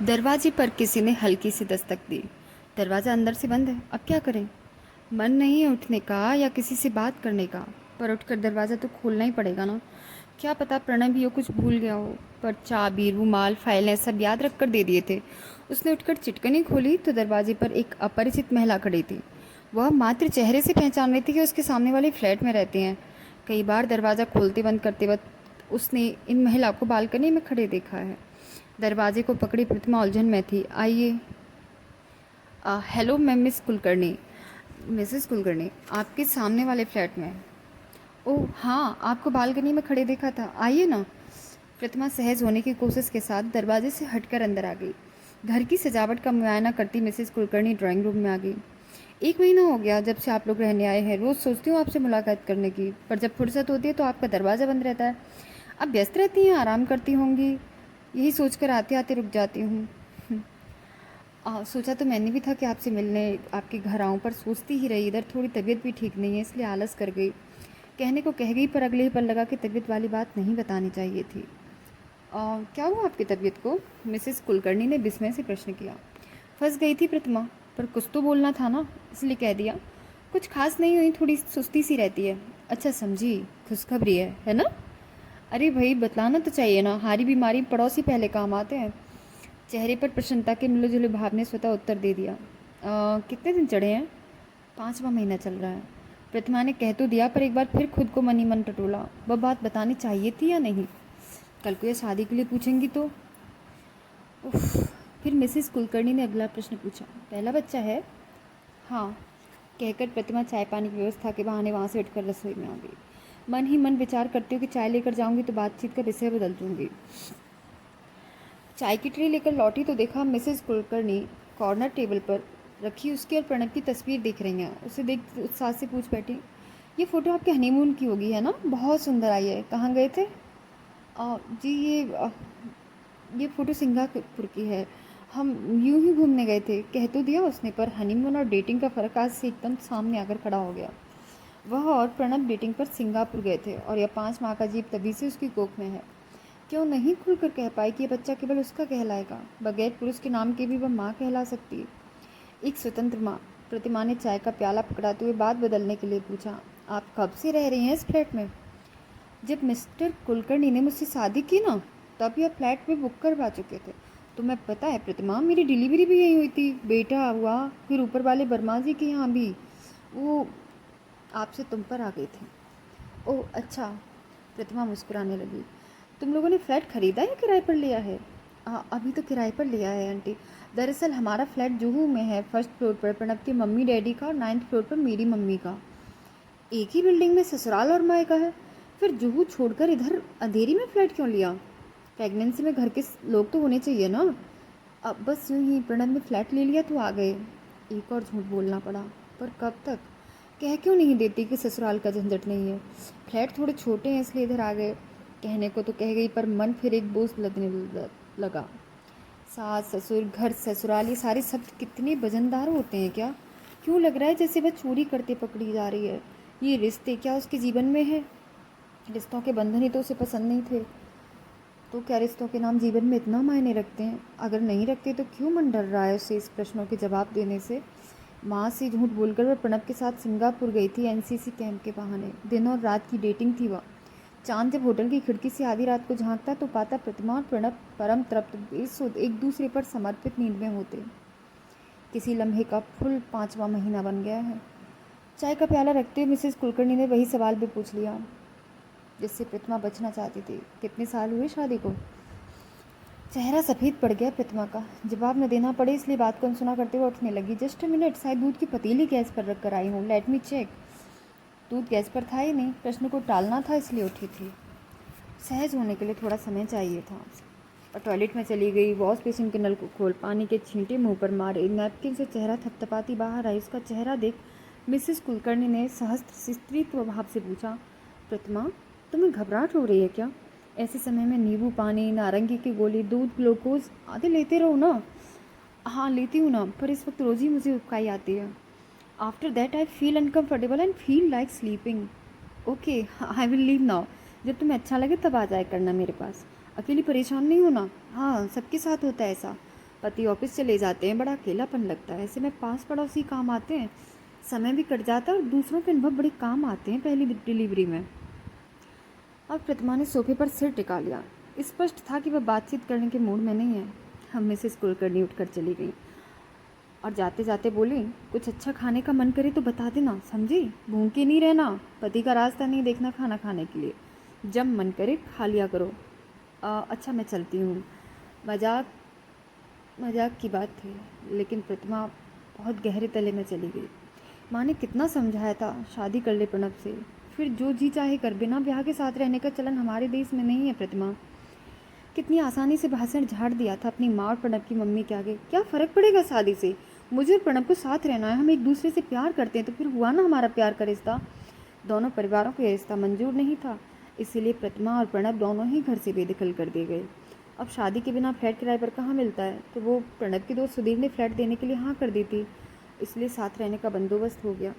दरवाजे पर किसी ने हल्की सी दस्तक दी। दरवाज़ा अंदर से बंद है, अब क्या करें? मन नहीं है उठने का या किसी से बात करने का, पर उठकर दरवाज़ा तो खोलना ही पड़ेगा ना। क्या पता प्रणव यो कुछ भूल गया हो, पर चाबी, रुमाल, फाइलें सब याद रख कर दे दिए थे। उसने उठकर चिटकनी खोली तो दरवाजे पर एक अपरिचित महिला खड़ी थी। वह मात्र चेहरे से पहचान रही थी कि उसके सामने वाले फ्लैट में रहती हैं। कई बार दरवाज़ा खोलते बंद करते वक्त उसने इन महिला को बालकनी में खड़े देखा है। दरवाजे को पकड़ी प्रतिमा उलझन में थी। आइए। हेलो मैम, मिसेस कुलकर्णी, आपके सामने वाले फ्लैट में। ओह हाँ, आपको बालकनी में खड़े देखा था, आइए ना। प्रतिमा सहज होने की कोशिश के साथ दरवाजे से हटकर अंदर आ गई। घर की सजावट का मुआयना करती मिसेस कुलकर्णी ड्राइंग रूम में आ गई। 1 महीना हो गया जब से आप लोग रहने आए हैं। रोज़ सोचती हूँ आपसे मुलाकात करने की, पर जब फुर्सत होती है तो आपका दरवाज़ा बंद रहता है। आप व्यस्त रहती हैं, आराम करती होंगी, यही सोचकर आते आते रुक जाती हूँ। सोचा तो मैंने भी था कि आपसे मिलने आपके घर आऊँ, पर सोचती ही रही। इधर थोड़ी तबीयत भी ठीक नहीं है, इसलिए आलस कर गई। कहने को कह गई, पर अगले ही पल लगा कि तबीयत वाली बात नहीं बतानी चाहिए थी। क्या हुआ आपकी तबीयत को? मिसेस कुलकर्णी ने विस्मय से प्रश्न किया। फंस गई थी प्रतिमा, पर कुछ तो बोलना था ना, इसलिए कह दिया। कुछ खास नहीं हुई, थोड़ी सुस्ती सी रहती है। अच्छा समझी, खुशखबरी है ना? अरे भाई बतलाना तो चाहिए ना, हारी बीमारी पड़ोसी पहले काम आते हैं। चेहरे पर प्रसन्नता के मिले जुले भाव ने स्वतः उत्तर दे दिया। कितने दिन चढ़े हैं? 5वां महीना चल रहा है। प्रतिमा ने कह तो दिया, पर एक बार फिर खुद को मन ही मन टटोला। वह बात बतानी चाहिए थी या नहीं? कल को यह शादी के लिए पूछेंगी तो? उफ। फिर मिसेस कुलकर्णी ने अगला प्रश्न पूछा। पहला बच्चा है? हाँ, कहकर प्रतिमा चाय पानी की व्यवस्था के बहाने वहाँ से उठकर रसोई में आ गई। मन ही मन विचार करती हूँ कि चाय लेकर जाऊंगी तो बातचीत का विषय बदल दूंगी। चाय की ट्रे लेकर लौटी तो देखा मिसेस कुलकर्णी कॉर्नर टेबल पर रखी उसकी और प्रणव की तस्वीर देख रही हैं। उसे देख उत्साह से पूछ बैठी, ये फ़ोटो आपके हनीमून की होगी है ना? बहुत सुंदर आई है, कहाँ गए थे? जी ये फ़ोटो सिंगापुर की है। हम यूं ही घूमने गए थे, कह तो दिया उसने, पर हनीमून और डेटिंग का फ़र्क आज से एकदम सामने आकर खड़ा हो गया। वह और प्रणव डेटिंग पर सिंगापुर गए थे और यह 5 माह का जीव तभी से उसकी कोख में है। क्यों नहीं खुलकर कह पाई कि यह बच्चा केवल उसका कहलाएगा? बगैर पुरुष के नाम के भी वह माँ कहला सकती है, एक स्वतंत्र माँ। प्रतिमा ने चाय का प्याला पकड़ाते हुए बात बदलने के लिए पूछा, आप कब से रह रही हैं इस फ्लैट में? जब मिस्टर कुलकर्णी ने मुझसे शादी की ना, तब यह फ्लैट में बुक करवा चुके थे। तुम्हें पता है प्रतिमा, मेरी डिलीवरी भी यहीं हुई थी, बेटा हुआ, फिर ऊपर वाले वर्मा जी के यहाँ भी। वो आपसे तुम पर आ गई थी। ओह अच्छा। प्रतिमा मुस्कुराने लगी। तुम लोगों ने फ्लैट खरीदा या किराए पर लिया है? अभी तो किराए पर लिया है आंटी। दरअसल हमारा फ्लैट जुहू में है, फर्स्ट फ्लोर पर प्रणव के मम्मी डैडी का और 9th फ्लोर पर मेरी मम्मी का। एक ही बिल्डिंग में ससुराल और मायका है। फिर जुहू छोड़कर इधर अंधेरी में फ्लैट क्यों लिया? प्रेगनेंसी में घर के लोग तो होने चाहिए ना। अब बस यूं ही प्रणव ने फ्लैट ले लिया तो आ गए। एक और झूठ बोलना पड़ा, पर कब तक? कह क्यों नहीं देती कि ससुराल का झंझट नहीं है, फ्लैट थोड़े छोटे हैं इसलिए इधर आ गए। कहने को तो कह गई, पर मन फिर एक बोझ लगने लगा। सास ससुर, घर ससुराल, ये सारे शब्द कितने वजनदार होते हैं क्या? क्यों लग रहा है जैसे वह चोरी करते पकड़ी जा रही है? ये रिश्ते क्या उसके जीवन में है? रिश्तों के बंधन ही तो उसे पसंद नहीं थे। तो क्या रिश्तों के नाम जीवन में इतना मायने रखते हैं? अगर नहीं रखते तो क्यों मन डर रहा है उसे इस प्रश्नों के जवाब देने से? माँ से झूठ बोलकर वह प्रणव के साथ सिंगापुर गई थी एनसीसी कैंप के बहाने। दिन और रात की डेटिंग थी वह। चांद जब होटल की खिड़की से आधी रात को झांकता तो पाता प्रतिमा और प्रणव परम तृप्त बेसुध एक दूसरे पर समर्पित नींद में होते। किसी लम्हे का फुल 5वां महीना बन गया है। चाय का प्याला रखते हुए मिसेस कुलकर्णी ने वही सवाल भी पूछ लिया जिससे प्रतिमा बचना चाहती थी। कितने साल हुए शादी को? चेहरा सफ़ेद पड़ गया प्रतिमा का। जवाब न देना पड़े इसलिए बात को अनसुना करते हुए उठने लगी। जस्ट मिनट, शायद दूध की पतीली गैस पर रख कर आई हूँ, लेट मी चेक। दूध गैस पर था ही नहीं, प्रश्न को टालना था इसलिए उठी थी। सहज होने के लिए थोड़ा समय चाहिए था। और टॉयलेट में चली गई। वॉश बेसिन के नल को खोल पानी के छींटे मुंह पर मारे। नैपकिन से चेहरा थपथपाती बाहर आई। उसका चेहरा देख मिसेस कुलकर्णी ने सहस्त्र स्त्रीत्व भाव से पूछा, प्रतिमा तुम्हें घबराहट हो रही है क्या? ऐसे समय में नींबू पानी, नारंगी की गोली, दूध, ग्लूकोज आदि लेते रहो ना। हाँ लेती हूँ ना, पर इस वक्त रोज़ ही मुझे उबकाई आती है। After that I feel uncomfortable and feel like sleeping. Okay, I will leave now. जब तुम्हें अच्छा लगे तब आ जाया करना मेरे पास। अकेली परेशान नहीं होना। हाँ, सबके साथ होता है ऐसा। पति ऑफिस चले जाते हैं, बड़ा अकेलापन लगता है। ऐसे में पास पड़ोसी काम आते हैं, समय भी कट जाता है और दूसरों के अनुभव बड़े काम आते हैं पहली डिलीवरी में। अब प्रतिमा ने सोफे पर सिर टिका लिया। स्पष्ट था कि वह बातचीत करने के मूड में नहीं है। हम मिसेस कुलकर्णी उठकर चली गई और जाते जाते बोली, कुछ अच्छा खाने का मन करे तो बता देना, समझी? भूखे नहीं रहना, पति का रास्ता नहीं देखना खाना खाने के लिए, जब मन करे खा लिया करो। अच्छा मैं चलती हूँ। मजाक मजाक की बात थी, लेकिन प्रतिमा बहुत गहरे तले में चली गई। माँ ने कितना समझाया था, शादी कर ले प्रणव से, फिर जो जी चाहे कर, बिना ब्याह के साथ रहने का चलन हमारे देश में नहीं है। प्रतिमा कितनी आसानी से भाषण झाड़ दिया था अपनी माँ और प्रणव की मम्मी के आगे। क्या फ़र्क पड़ेगा शादी से, मुझे और प्रणव को साथ रहना है, हम एक दूसरे से प्यार करते हैं तो फिर हुआ ना हमारा प्यार का रिश्ता। दोनों परिवारों को यह रिश्ता मंजूर नहीं था, इसीलिए प्रतिमा और प्रणव दोनों ही घर से बेदखल कर दिए गए। अब शादी के बिना फ्लैट किराए पर कहाँ मिलता है, तो वो प्रणव की दोस्त सुधीर ने फ्लैट देने के लिए हाँ कर दी थी, इसलिए साथ रहने का बंदोबस्त हो गया।